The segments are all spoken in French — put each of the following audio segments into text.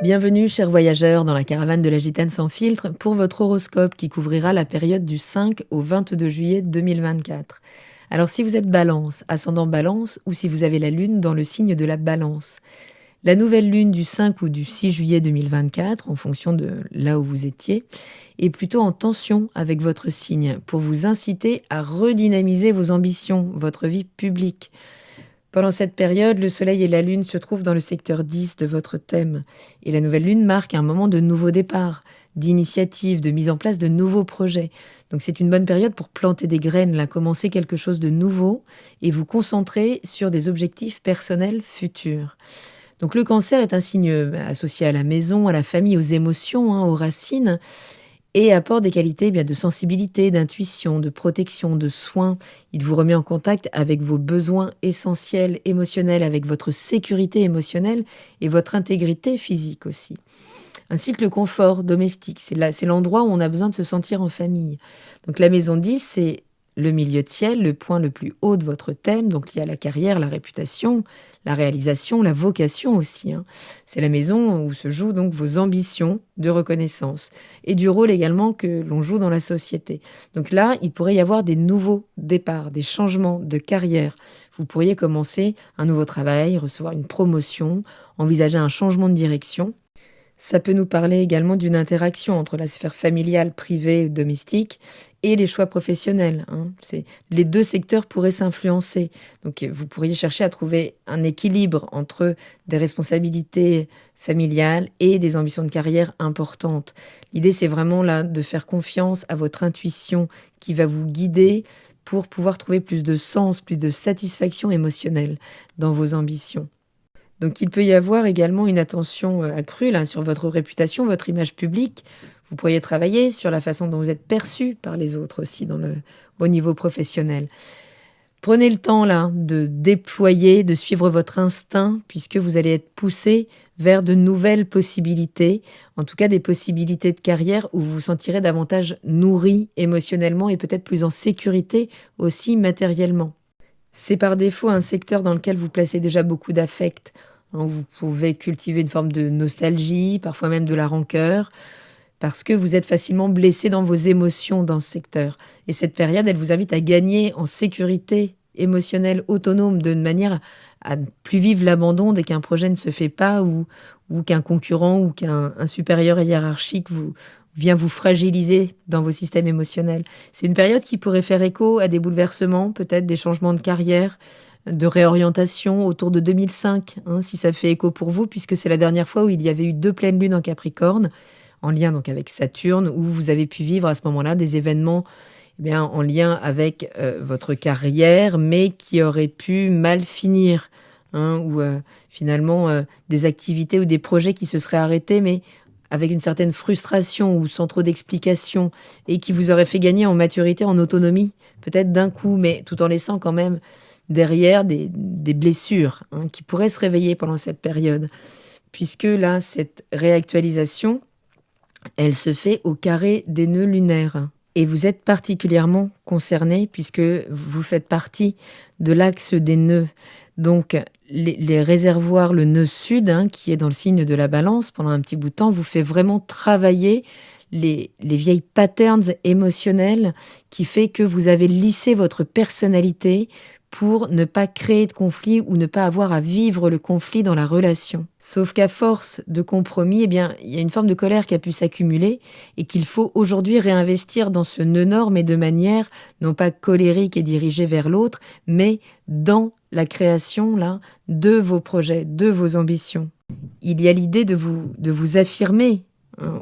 Bienvenue, chers voyageurs, dans la caravane de la Gitane sans filtre pour votre horoscope qui couvrira la période du 5 au 22 juillet 2024. Alors si vous êtes Balance, ascendant Balance, ou si vous avez la lune dans le signe de la Balance, la nouvelle lune du 5 ou du 6 juillet 2024, en fonction de là où vous étiez, est plutôt en tension avec votre signe pour vous inciter à redynamiser vos ambitions, votre vie publique. Pendant cette période, le Soleil et la Lune se trouvent dans le secteur 10 de votre thème. Et la nouvelle Lune marque un moment de nouveau départ, d'initiative, de mise en place de nouveaux projets. Donc c'est une bonne période pour planter des graines, là, commencer quelque chose de nouveau et vous concentrer sur des objectifs personnels futurs. Donc le Cancer est un signe associé à la maison, à la famille, aux émotions, aux racines, et apporte des qualités de sensibilité, d'intuition, de protection, de soin. Il vous remet en contact avec vos besoins essentiels, émotionnels, avec votre sécurité émotionnelle et votre intégrité physique aussi. Ainsi que le confort domestique. C'est l'endroit où on a besoin de se sentir en famille. Donc la maison 10, c'est le milieu de ciel, le point le plus haut de votre thème. Donc il y a la carrière, la réputation, la réalisation, la vocation aussi. C'est la maison où se jouent donc vos ambitions de reconnaissance et du rôle également que l'on joue dans la société. Donc là, il pourrait y avoir des nouveaux départs, des changements de carrière. Vous pourriez commencer un nouveau travail, recevoir une promotion, envisager un changement de direction. Ça peut nous parler également d'une interaction entre la sphère familiale, privée, domestique et les choix professionnels. Les deux secteurs pourraient s'influencer. Donc vous pourriez chercher à trouver un équilibre entre des responsabilités familiales et des ambitions de carrière importantes. L'idée, c'est vraiment là de faire confiance à votre intuition qui va vous guider pour pouvoir trouver plus de sens, plus de satisfaction émotionnelle dans vos ambitions. Donc il peut y avoir également une attention accrue là, sur votre réputation, votre image publique. Vous pourriez travailler sur la façon dont vous êtes perçu par les autres aussi au niveau professionnel. Prenez le temps là de déployer, de suivre votre instinct puisque vous allez être poussé vers de nouvelles possibilités, en tout cas des possibilités de carrière où vous vous sentirez davantage nourri émotionnellement et peut-être plus en sécurité aussi matériellement. C'est par défaut un secteur dans lequel vous placez déjà beaucoup d'affect. Vous pouvez cultiver une forme de nostalgie, parfois même de la rancœur, parce que vous êtes facilement blessé dans vos émotions dans ce secteur. Et cette période, elle vous invite à gagner en sécurité émotionnelle autonome, de manière à ne plus vivre l'abandon dès qu'un projet ne se fait pas ou qu'un concurrent ou qu'un supérieur hiérarchique vient vous fragiliser dans vos systèmes émotionnels. C'est une période qui pourrait faire écho à des bouleversements, peut-être des changements de carrière, de réorientation autour de 2005, si ça fait écho pour vous, puisque c'est la dernière fois où il y avait eu 2 pleines lunes en Capricorne, en lien donc avec Saturne, où vous avez pu vivre à ce moment-là des événements en lien avec votre carrière, mais qui auraient pu mal finir, ou finalement des activités ou des projets qui se seraient arrêtés, mais avec une certaine frustration ou sans trop d'explications, et qui vous auraient fait gagner en maturité, en autonomie, peut-être d'un coup, mais tout en laissant quand même derrière des blessures qui pourraient se réveiller pendant cette période. Puisque là, cette réactualisation, elle se fait au carré des nœuds lunaires. Et vous êtes particulièrement concerné puisque vous faites partie de l'axe des nœuds. Donc, les réservoirs, le nœud sud, qui est dans le signe de la Balance pendant un petit bout de temps, vous fait vraiment travailler les vieilles patterns émotionnels qui fait que vous avez lissé votre personnalité pour ne pas créer de conflit ou ne pas avoir à vivre le conflit dans la relation. Sauf qu'à force de compromis, il y a une forme de colère qui a pu s'accumuler et qu'il faut aujourd'hui réinvestir dans ce nœud nord, mais de manière non pas colérique et dirigée vers l'autre, mais dans la création là de vos projets, de vos ambitions. Il y a l'idée de vous affirmer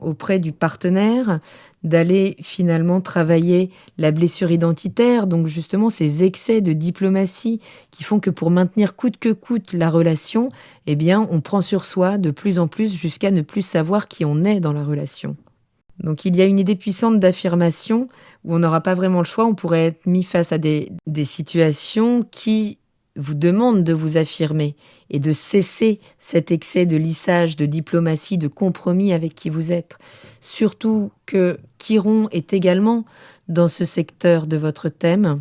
auprès du partenaire, d'aller finalement travailler la blessure identitaire, donc justement ces excès de diplomatie qui font que pour maintenir coûte que coûte la relation, on prend sur soi de plus en plus jusqu'à ne plus savoir qui on est dans la relation. Donc il y a une idée puissante d'affirmation où on n'aura pas vraiment le choix, on pourrait être mis face à des situations qui vous demande de vous affirmer et de cesser cet excès de lissage, de diplomatie, de compromis avec qui vous êtes. Surtout que Chiron est également dans ce secteur de votre thème,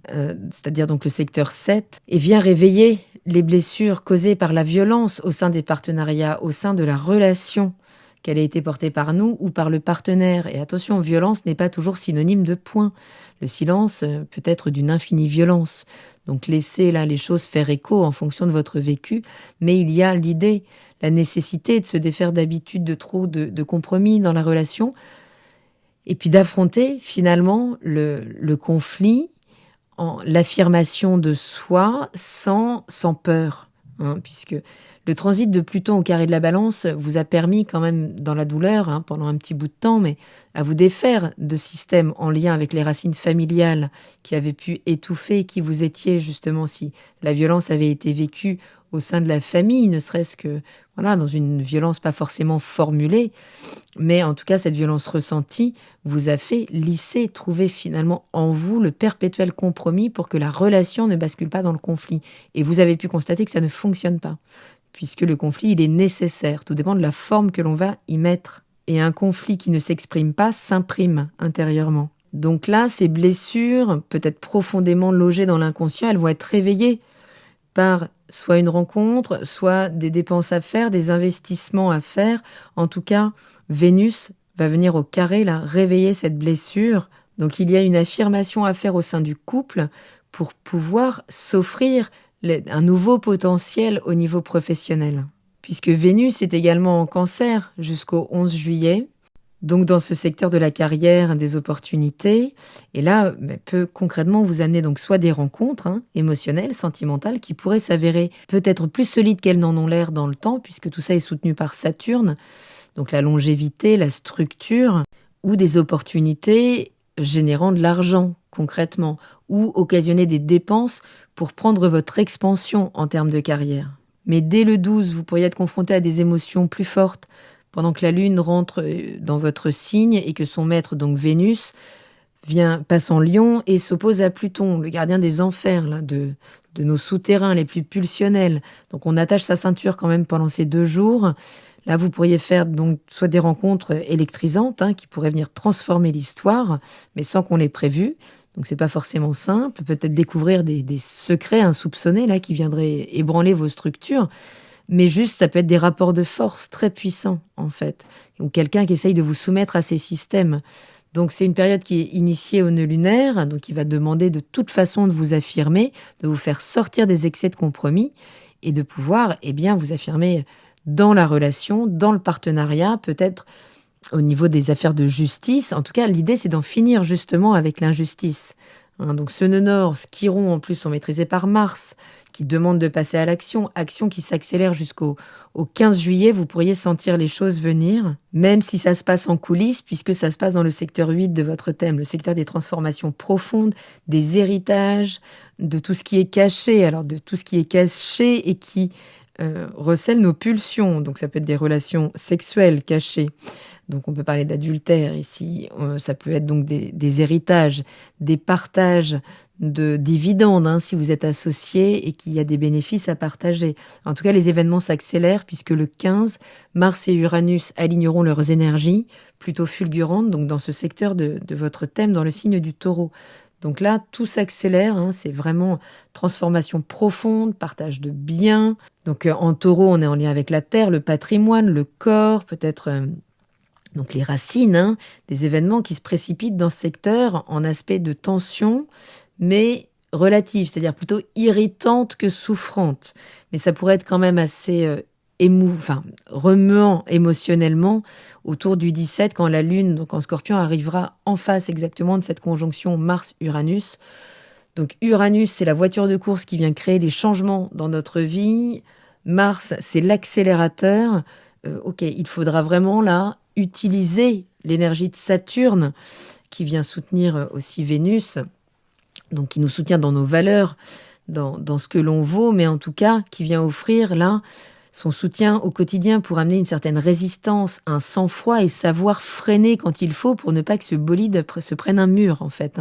c'est-à-dire donc le secteur 7, et vient réveiller les blessures causées par la violence au sein des partenariats, au sein de la relation, qu'elle ait été portée par nous ou par le partenaire. Et attention, violence n'est pas toujours synonyme de point. Le silence peut être d'une infinie violence. Donc laissez là les choses faire écho en fonction de votre vécu. Mais il y a l'idée, la nécessité de se défaire d'habitudes, de trop, de compromis dans la relation. Et puis d'affronter finalement le conflit, l'affirmation de soi sans peur. Puisque le transit de Pluton au carré de la Balance vous a permis quand même, dans la douleur, pendant un petit bout de temps, mais à vous défaire de systèmes en lien avec les racines familiales qui avaient pu étouffer, qui vous étiez justement, si la violence avait été vécue au sein de la famille, ne serait-ce que dans une violence pas forcément formulée, mais en tout cas cette violence ressentie vous a fait lisser, trouver finalement en vous le perpétuel compromis pour que la relation ne bascule pas dans le conflit. Et vous avez pu constater que ça ne fonctionne pas, puisque le conflit, il est nécessaire. Tout dépend de la forme que l'on va y mettre. Et un conflit qui ne s'exprime pas s'imprime intérieurement. Donc là, ces blessures, peut-être profondément logées dans l'inconscient, elles vont être réveillées par soit une rencontre, soit des dépenses à faire, des investissements à faire. En tout cas, Vénus va venir au carré, là, réveiller cette blessure. Donc il y a une affirmation à faire au sein du couple pour pouvoir s'offrir un nouveau potentiel au niveau professionnel. Puisque Vénus est également en Cancer jusqu'au 11 juillet, donc dans ce secteur de la carrière, des opportunités. Et là, peut concrètement vous amener donc soit des rencontres émotionnelles, sentimentales, qui pourraient s'avérer peut-être plus solides qu'elles n'en ont l'air dans le temps, puisque tout ça est soutenu par Saturne, donc la longévité, la structure, ou des opportunités générant de l'argent concrètement, ou occasionner des dépenses pour prendre votre expansion en termes de carrière. Mais dès le 12, vous pourriez être confronté à des émotions plus fortes, pendant que la Lune rentre dans votre signe et que son maître, donc Vénus, passe en Lion et s'oppose à Pluton, le gardien des enfers, là, de nos souterrains les plus pulsionnels. Donc on attache sa ceinture quand même pendant ces 2 jours. Là, vous pourriez faire donc soit des rencontres électrisantes qui pourraient venir transformer l'histoire, mais sans qu'on l'ait prévu. Donc c'est pas forcément simple. Peut-être découvrir des secrets insoupçonnés là qui viendraient ébranler vos structures. Mais juste, ça peut être des rapports de force très puissants, en fait. Ou quelqu'un qui essaye de vous soumettre à ces systèmes. Donc, c'est une période qui est initiée au nœud lunaire, donc qui va demander de toute façon de vous affirmer, de vous faire sortir des excès de compromis et de pouvoir, vous affirmer dans la relation, dans le partenariat, peut-être au niveau des affaires de justice. En tout cas, l'idée, c'est d'en finir justement avec l'injustice. Donc, ce nœud nord, ce Chiron, en plus, sont maîtrisés par Mars, qui demande de passer à l'action, action qui s'accélère jusqu'au 15 juillet, vous pourriez sentir les choses venir, même si ça se passe en coulisses, puisque ça se passe dans le secteur 8 de votre thème, le secteur des transformations profondes, des héritages, de tout ce qui est caché, alors de tout ce qui est caché et qui recèle nos pulsions, donc ça peut être des relations sexuelles cachées. Donc on peut parler d'adultère ici, ça peut être donc des héritages, des partages de dividendes, si vous êtes associé et qu'il y a des bénéfices à partager. En tout cas, les événements s'accélèrent puisque le 15, Mars et Uranus aligneront leurs énergies plutôt fulgurantes, donc dans ce secteur de votre thème, dans le signe du Taureau. Donc là, tout s'accélère, c'est vraiment transformation profonde, partage de biens. Donc en Taureau, on est en lien avec la terre, le patrimoine, le corps, peut-être donc les racines, des événements qui se précipitent dans ce secteur en aspect de tension, mais relative, c'est-à-dire plutôt irritante que souffrante. Mais ça pourrait être quand même assez remuant émotionnellement autour du 17, quand la Lune, donc en Scorpion, arrivera en face exactement de cette conjonction Mars-Uranus. Donc Uranus, c'est la voiture de course qui vient créer les changements dans notre vie. Mars, c'est l'accélérateur. Il faudra vraiment là utiliser l'énergie de Saturne qui vient soutenir aussi Vénus, donc qui nous soutient dans nos valeurs, dans ce que l'on vaut, mais en tout cas qui vient offrir là son soutien au quotidien pour amener une certaine résistance, un sang-froid et savoir freiner quand il faut pour ne pas que ce bolide se prenne un mur en fait.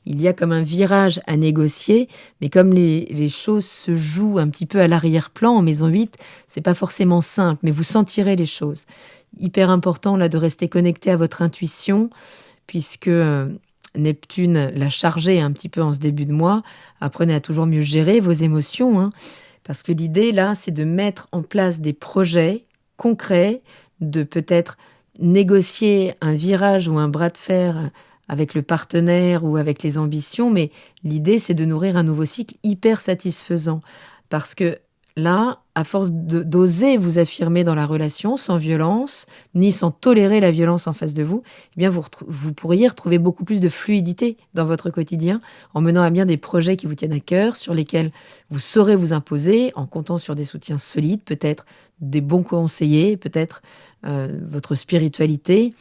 Il y a comme un virage à négocier, mais comme les choses se jouent un petit peu à l'arrière-plan en maison 8, c'est pas forcément simple, mais vous sentirez les choses. Hyper important là de rester connecté à votre intuition, puisque Neptune l'a chargé un petit peu en ce début de mois. Apprenez à toujours mieux gérer vos émotions, Parce que l'idée, là, c'est de mettre en place des projets concrets, de peut-être négocier un virage ou un bras de fer avec le partenaire ou avec les ambitions, mais l'idée, c'est de nourrir un nouveau cycle hyper satisfaisant. Parce que là, à force d'oser vous affirmer dans la relation sans violence, ni sans tolérer la violence en face de vous, eh bien vous pourriez retrouver beaucoup plus de fluidité dans votre quotidien en menant à bien des projets qui vous tiennent à cœur, sur lesquels vous saurez vous imposer, en comptant sur des soutiens solides, peut-être des bons conseillers, peut-être votre spiritualité,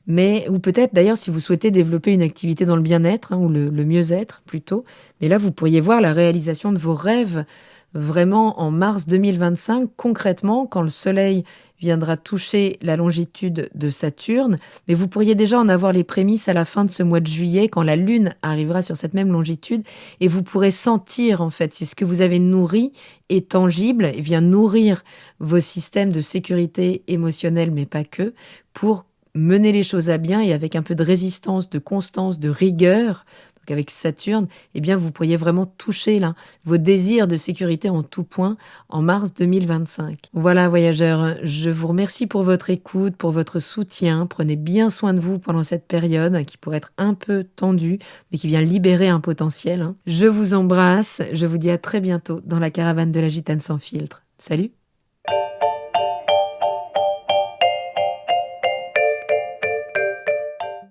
ou peut-être d'ailleurs si vous souhaitez développer une activité dans le bien-être, ou le mieux-être plutôt, mais là vous pourriez voir la réalisation de vos rêves vraiment en mars 2025, concrètement, quand le Soleil viendra toucher la longitude de Saturne, mais vous pourriez déjà en avoir les prémices à la fin de ce mois de juillet, quand la Lune arrivera sur cette même longitude, et vous pourrez sentir, en fait, si ce que vous avez nourri est tangible, et vient nourrir vos systèmes de sécurité émotionnelle, mais pas que, pour mener les choses à bien et avec un peu de résistance, de constance, de rigueur. Donc avec Saturne, eh bien vous pourriez vraiment toucher là vos désirs de sécurité en tout point en mars 2025. Voilà voyageurs, je vous remercie pour votre écoute, pour votre soutien. Prenez bien soin de vous pendant cette période qui pourrait être un peu tendue, mais qui vient libérer un potentiel. Je vous embrasse, je vous dis à très bientôt dans la caravane de la Gitane sans filtre. Salut!